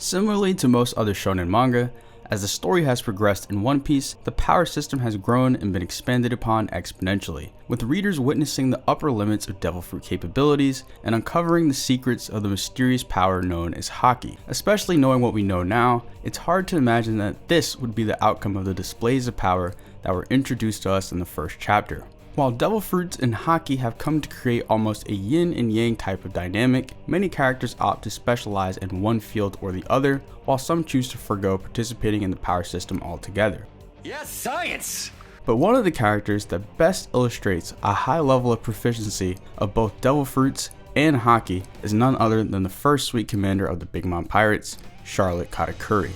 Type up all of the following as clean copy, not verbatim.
Similarly to most other shonen manga, as the story has progressed in One Piece, the power system has grown and been expanded upon exponentially, with readers witnessing the upper limits of Devil Fruit capabilities and uncovering the secrets of the mysterious power known as Haki. Especially knowing what we know now, it's hard to imagine that this would be the outcome of the displays of power that were introduced to us in the first chapter. While Devil Fruits and Haki have come to create almost a yin and yang type of dynamic, many characters opt to specialize in one field or the other, while some choose to forgo participating in the power system altogether. Yes, science! But one of the characters that best illustrates a high level of proficiency of both Devil Fruits and Haki is none other than the first Sweet Commander of the Big Mom Pirates, Charlotte Katakuri.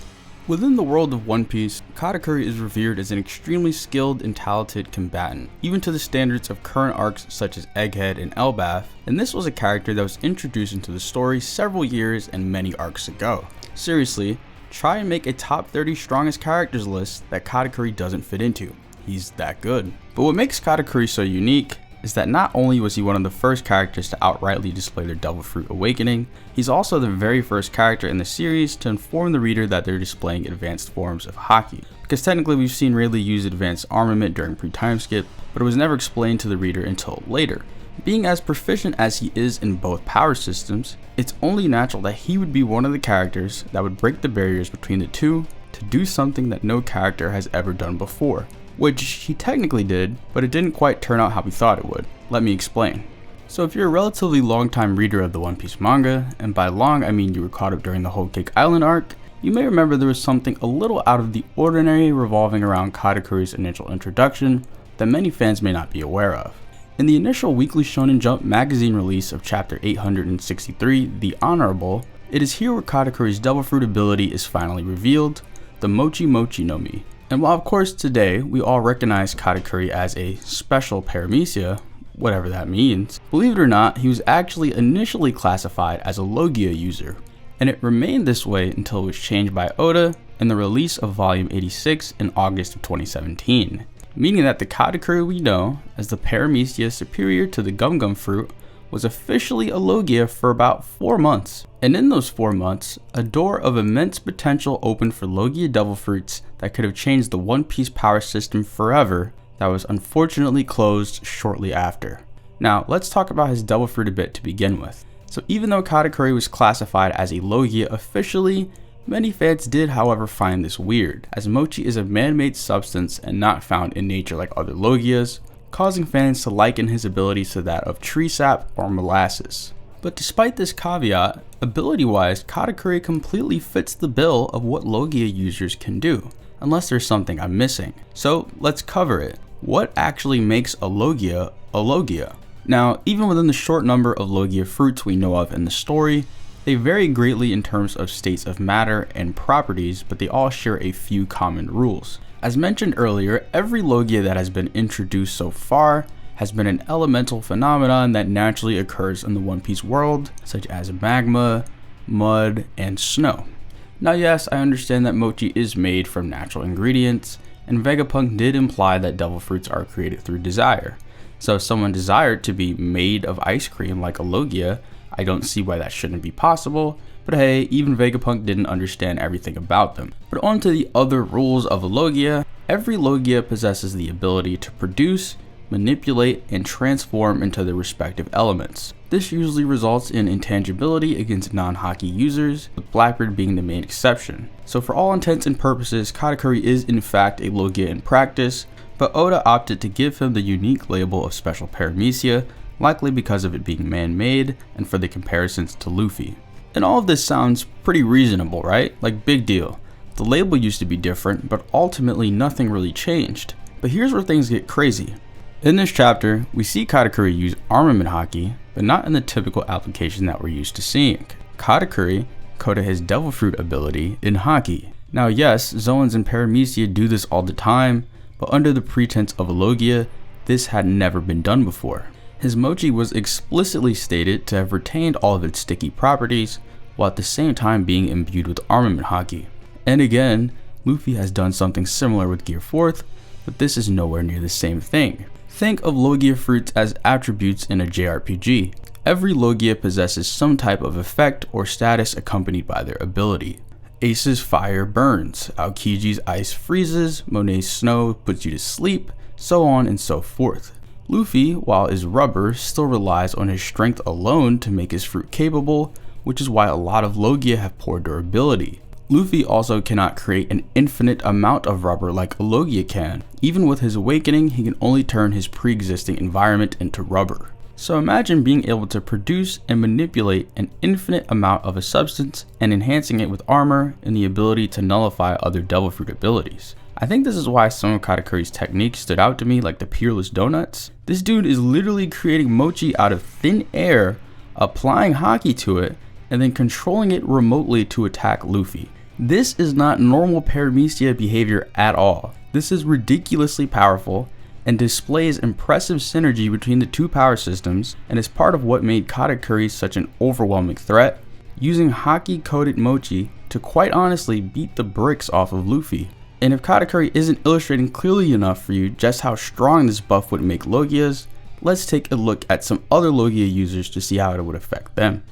Within the world of One Piece, Katakuri is revered as an extremely skilled and talented combatant, even to the standards of current arcs such as Egghead and Elbaf, and this was a character that was introduced into the story several years and many arcs ago. Seriously, try and make a top 30 strongest characters list that Katakuri doesn't fit into. He's that good. But what makes Katakuri so unique is that not only was he one of the first characters to outrightly display their Devil Fruit awakening, he's also the very first character in the series to inform the reader that they're displaying advanced forms of Haki. Because technically we've seen Rayleigh use advanced armament during pre-time skip, but it was never explained to the reader until later. Being as proficient as he is in both power systems, it's only natural that he would be one of the characters that would break the barriers between the two to do something that no character has ever done before. Which he technically did, but it didn't quite turn out how we thought it would. Let me explain. So if you're a relatively long-time reader of the One Piece manga, and by long I mean you were caught up during the Whole Cake Island arc, you may remember there was something a little out of the ordinary revolving around Katakuri's initial introduction that many fans may not be aware of. In the initial weekly Shonen Jump magazine release of chapter 863, The Honorable, it is here where Katakuri's Devil Fruit ability is finally revealed, the Mochi Mochi no Mi. And while of course today we all recognize Katakuri as a special paramecia, whatever that means, believe it or not, he was actually initially classified as a Logia user, and it remained this way until it was changed by Oda in the release of volume 86 in August of 2017, meaning that the Katakuri we know as the paramecia superior to the Gum Gum Fruit was officially a Logia for about 4 months. And in those 4 months, a door of immense potential opened for Logia Devil Fruits that could have changed the One Piece power system forever, that was unfortunately closed shortly after. Now, let's talk about his Devil Fruit a bit to begin with. So even though Katakuri was classified as a Logia officially, many fans did however find this weird, as Mochi is a man-made substance and not found in nature like other Logias, causing fans to liken his abilities to that of tree sap or molasses. But despite this caveat, ability-wise, Katakuri completely fits the bill of what Logia users can do, unless there's something I'm missing. So let's cover it. What actually makes a Logia a Logia? Now, even within the short number of Logia fruits we know of in the story, they vary greatly in terms of states of matter and properties, but they all share a few common rules. As mentioned earlier, every Logia that has been introduced so far has been an elemental phenomenon that naturally occurs in the One Piece world, such as magma, mud, and snow. Now yes, I understand that Mochi is made from natural ingredients, and Vegapunk did imply that Devil Fruits are created through desire. So if someone desired to be made of ice cream like a Logia, I don't see why that shouldn't be possible, but hey, even Vegapunk didn't understand everything about them. But on to the other rules of a Logia. Every Logia possesses the ability to produce, manipulate, and transform into their respective elements. This usually results in intangibility against non-Haki users, with Blackbeard being the main exception. So for all intents and purposes, Katakuri is in fact a Logia in practice, but Oda opted to give him the unique label of Special Paramecia, likely because of it being man-made and for the comparisons to Luffy. And all of this sounds pretty reasonable, right? Like, big deal. The label used to be different, but ultimately nothing really changed. But here's where things get crazy. In this chapter, we see Katakuri use armament Haki, but not in the typical application that we're used to seeing. Katakuri coded his Devil Fruit ability in Haki. Now yes, Zoans and Paramecia do this all the time, but under the pretense of a Logia, this had never been done before. His Mochi was explicitly stated to have retained all of its sticky properties, while at the same time being imbued with armament Haki. And again, Luffy has done something similar with Gear 4th, but this is nowhere near the same thing. Think of Logia fruits as attributes in a JRPG. Every Logia possesses some type of effect or status accompanied by their ability. Ace's fire burns, Aokiji's ice freezes, Monet's snow puts you to sleep, so on and so forth. Luffy, while is rubber, still relies on his strength alone to make his fruit capable, which is why a lot of Logia have poor durability. Luffy also cannot create an infinite amount of rubber like a Logia can. Even with his awakening, he can only turn his pre-existing environment into rubber. So imagine being able to produce and manipulate an infinite amount of a substance and enhancing it with armor and the ability to nullify other devil fruit abilities. I think this is why some of Katakuri's techniques stood out to me, like the peerless donuts. This dude is literally creating mochi out of thin air, applying haki to it, and then controlling it remotely to attack Luffy. This is not normal paramecia behavior at all. This is ridiculously powerful and displays impressive synergy between the two power systems, and is part of what made Katakuri such an overwhelming threat, using haki coated mochi to quite honestly beat the bricks off of Luffy. And if Katakuri isn't illustrating clearly enough for you just how strong this buff would make Logias, let's take a look at some other Logia users to see how it would affect them.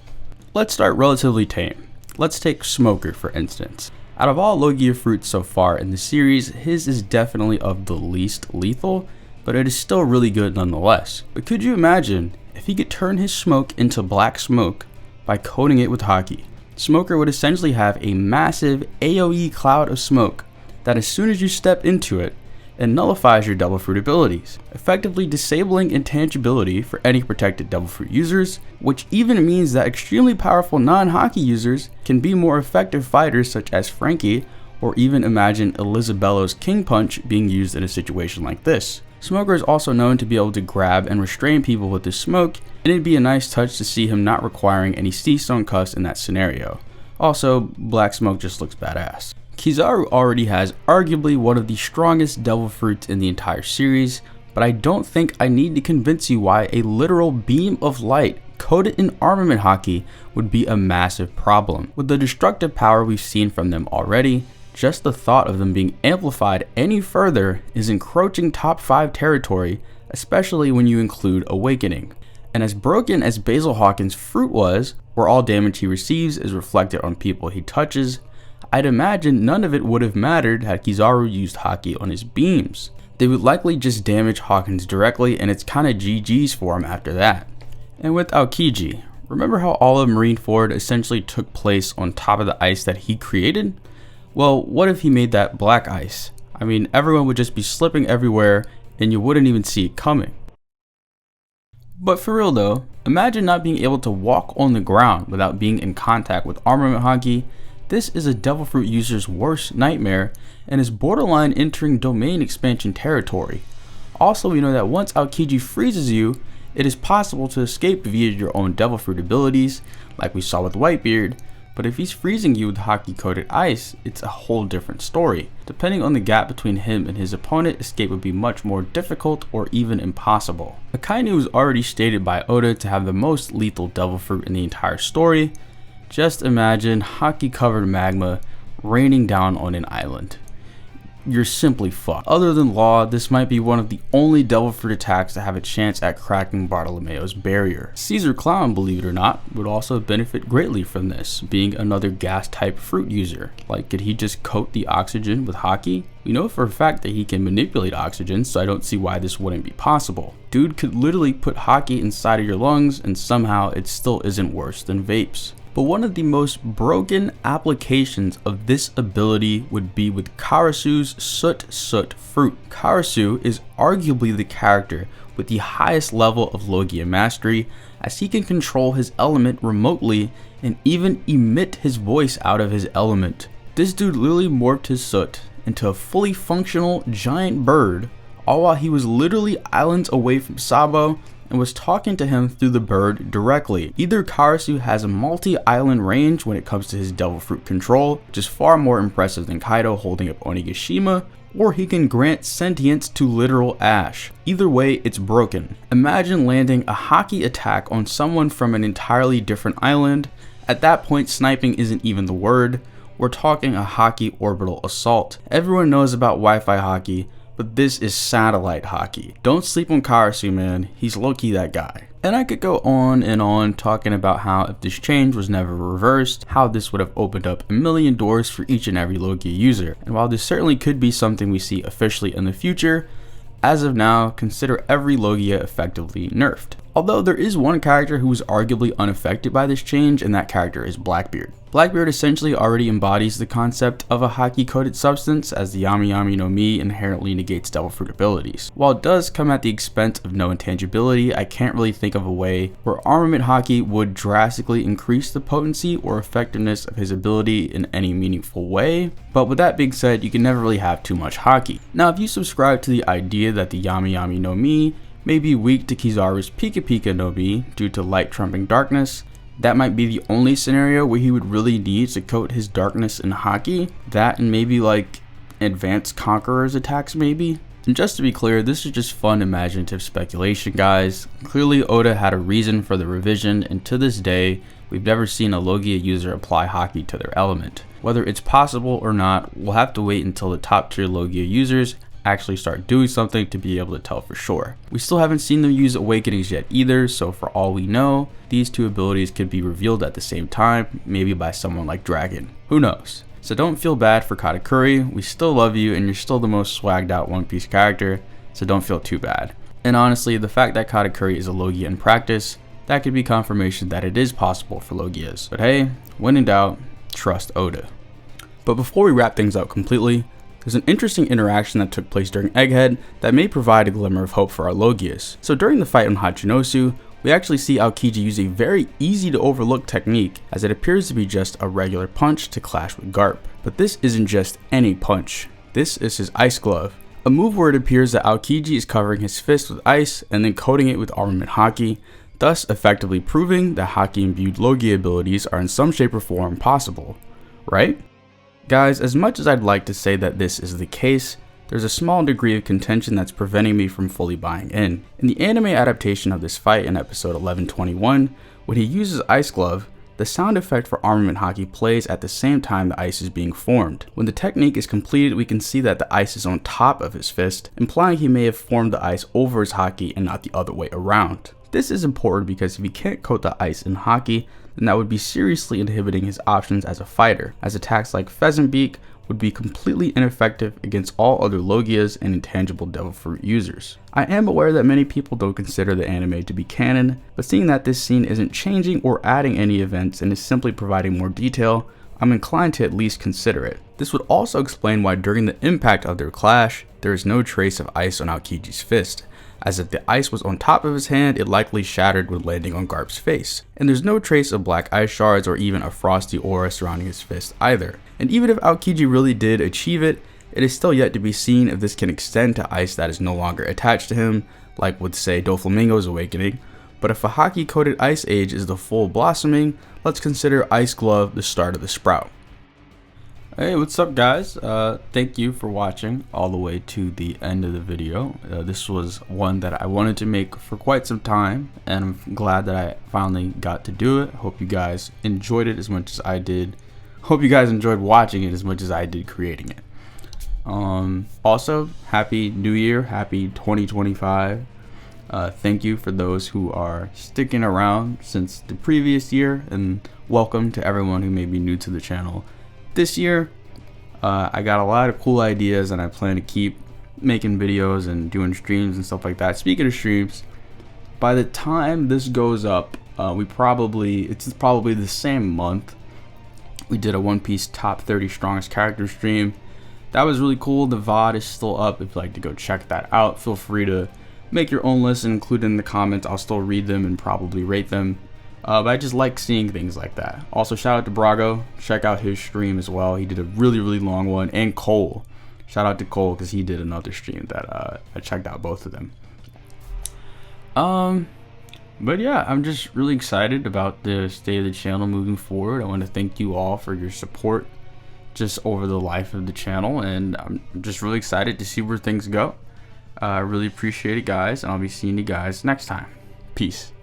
Let's start relatively tame. Let's take Smoker for instance. Out of all Logia fruits so far in the series, his is definitely of the least lethal, but it is still really good nonetheless. But could you imagine if he could turn his smoke into black smoke by coating it with haki? Smoker would essentially have a massive AoE cloud of smoke that as soon as you step into it, it nullifies your devil fruit abilities, effectively disabling intangibility for any protected devil fruit users, which even means that extremely powerful non-haki users can be more effective fighters such as Frankie, or even imagine Elizabello's King Punch being used in a situation like this. Smoker is also known to be able to grab and restrain people with his smoke, and it'd be a nice touch to see him not requiring any sea stone cuffs in that scenario. Also, black smoke just looks badass. Kizaru already has arguably one of the strongest devil fruits in the entire series, but I don't think I need to convince you why a literal beam of light coated in armament haki would be a massive problem. With the destructive power we've seen from them already, just the thought of them being amplified any further is encroaching top 5 territory, especially when you include awakening. And as broken as Basil Hawkins' fruit was, where all damage he receives is reflected on people he touches, I'd imagine none of it would have mattered had Kizaru used haki on his beams. They would likely just damage Hawkins directly, and it's kinda GG's for him after that. And with Aokiji, remember how all of Marineford essentially took place on top of the ice that he created? Well, what if he made that black ice? I mean, everyone would just be slipping everywhere and you wouldn't even see it coming. But for real though, imagine not being able to walk on the ground without being in contact with armament haki. This is a devil fruit user's worst nightmare and is borderline entering domain expansion territory. Also, we know that once Aokiji freezes you, it is possible to escape via your own devil fruit abilities, like we saw with Whitebeard, but if he's freezing you with haki coated ice, it's a whole different story. Depending on the gap between him and his opponent, escape would be much more difficult or even impossible. Akainu is already stated by Oda to have the most lethal devil fruit in the entire story. Just imagine haki covered magma raining down on an island. You're simply fucked. Other than Law, this might be one of the only devil fruit attacks to have a chance at cracking Bartolomeo's barrier. Caesar Clown, believe it or not, would also benefit greatly from this, being another gas type fruit user. Like, could he just coat the oxygen with haki? We know for a fact that he can manipulate oxygen, so I don't see why this wouldn't be possible. Dude could literally put haki inside of your lungs and somehow it still isn't worse than vapes. But one of the most broken applications of this ability would be with Karasu's Soot fruit. Karasu is arguably the character with the highest level of Logia mastery, as he can control his element remotely and even emit his voice out of his element. This dude literally morphed his Soot into a fully functional giant bird, all while he was literally islands away from Sabo and was talking to him through the bird directly. Either Karasu has a multi-island range when it comes to his devil fruit control, which is far more impressive than Kaido holding up Onigashima, or he can grant sentience to literal ash. Either way, it's broken. Imagine landing a haki attack on someone from an entirely different island. At that point, sniping isn't even the word. We're talking a haki orbital assault. Everyone knows about Wi-Fi haki, but this is satellite haki. Don't sleep on Karasu, man. He's low-key that guy. And I could go on and on talking about how if this change was never reversed, how this would have opened up a million doors for each and every Logia user. And while this certainly could be something we see officially in the future, as of now, consider every Logia effectively nerfed. Although there is one character who is arguably unaffected by this change, and that character is Blackbeard. Blackbeard essentially already embodies the concept of a Haki-coated substance, as the Yami Yami no Mi inherently negates Devil Fruit abilities. While it does come at the expense of no intangibility, I can't really think of a way where Armament Haki would drastically increase the potency or effectiveness of his ability in any meaningful way. But with that being said, you can never really have too much Haki. Now, if you subscribe to the idea that the Yami Yami no Mi may be weak to Kizaru's Pika Pika no Mi due to light trumping darkness, that might be the only scenario where he would really need to coat his darkness in Haki. That and maybe like advanced Conqueror's attacks maybe. And just to be clear, this is just fun imaginative speculation, guys. Clearly Oda had a reason for the revision, and to this day, we've never seen a Logia user apply Haki to their element. Whether it's possible or not, we'll have to wait until the top tier Logia users actually start doing something to be able to tell for sure. We still haven't seen them use Awakenings yet either, so for all we know, these two abilities could be revealed at the same time, maybe by someone like Dragon. Who knows? So don't feel bad for Katakuri, we still love you and you're still the most swagged out One Piece character, so don't feel too bad. And honestly, the fact that Katakuri is a Logia in practice, that could be confirmation that it is possible for Logias. But hey, when in doubt, trust Oda. But before we wrap things up completely, there's an interesting interaction that took place during Egghead that may provide a glimmer of hope for our Logias. So during the fight on Hachinosu, we actually see Aokiji use a very easy to overlook technique, as it appears to be just a regular punch to clash with Garp. But this isn't just any punch, this is his Ice Glove. A move where it appears that Aokiji is covering his fist with ice and then coating it with Armament Haki, thus effectively proving that Haki imbued Logia abilities are in some shape or form possible, right? Guys, as much as I'd like to say that this is the case, there's a small degree of contention that's preventing me from fully buying in. In the anime adaptation of this fight in episode 1121, when he uses Ice Glove, the sound effect for Armament Haki plays at the same time the ice is being formed. When the technique is completed, we can see that the ice is on top of his fist, implying he may have formed the ice over his Haki and not the other way around. This is important because if he can't coat the ice in Haki, then that would be seriously inhibiting his options as a fighter, as attacks like Pheasant Beak would be completely ineffective against all other Logias and intangible Devil Fruit users. I am aware that many people don't consider the anime to be canon, but seeing that this scene isn't changing or adding any events and is simply providing more detail, I'm inclined to at least consider it. This would also explain why during the impact of their clash, there is no trace of ice on Aokiji's fist, as if the ice was on top of his hand, it likely shattered when landing on Garp's face. And there's no trace of black ice shards or even a frosty aura surrounding his fist either. And even if Aokiji really did achieve it, it is still yet to be seen if this can extend to ice that is no longer attached to him, like with say Doflamingo's awakening. But if a Haki coated ice age is the full blossoming, let's consider Ice Glove the start of the sprout. Hey, what's up guys? Thank you for watching all the way to the end of the video. This was one that I wanted to make for quite some time, and I'm glad that I finally got to do it. Hope you guys enjoyed it as much as I did. Hope you guys enjoyed watching it as much as I did creating it. Also, Happy New Year, Happy 2025. Thank you for those who are sticking around since the previous year, and welcome to everyone who may be new to the channel. This year, I got a lot of cool ideas and I plan to keep making videos and doing streams and stuff like that. Speaking of streams, by the time this goes up, it's probably the same month, we did a One Piece top 30 strongest character stream. That was really cool. The VOD is still up if you'd like to go check that out. Feel free to make your own list and include it in the comments. I'll still read them and probably rate them. But I just like seeing things like that. Also, shout out to Brago. Check out his stream as well. He did a really, really long one. And Cole. Shout out to Cole because he did another stream that I checked out both of them. But yeah, I'm just really excited about the state of the channel moving forward. I want to thank you all for your support just over the life of the channel. And I'm just really excited to see where things go. I really appreciate it, guys. And I'll be seeing you guys next time. Peace.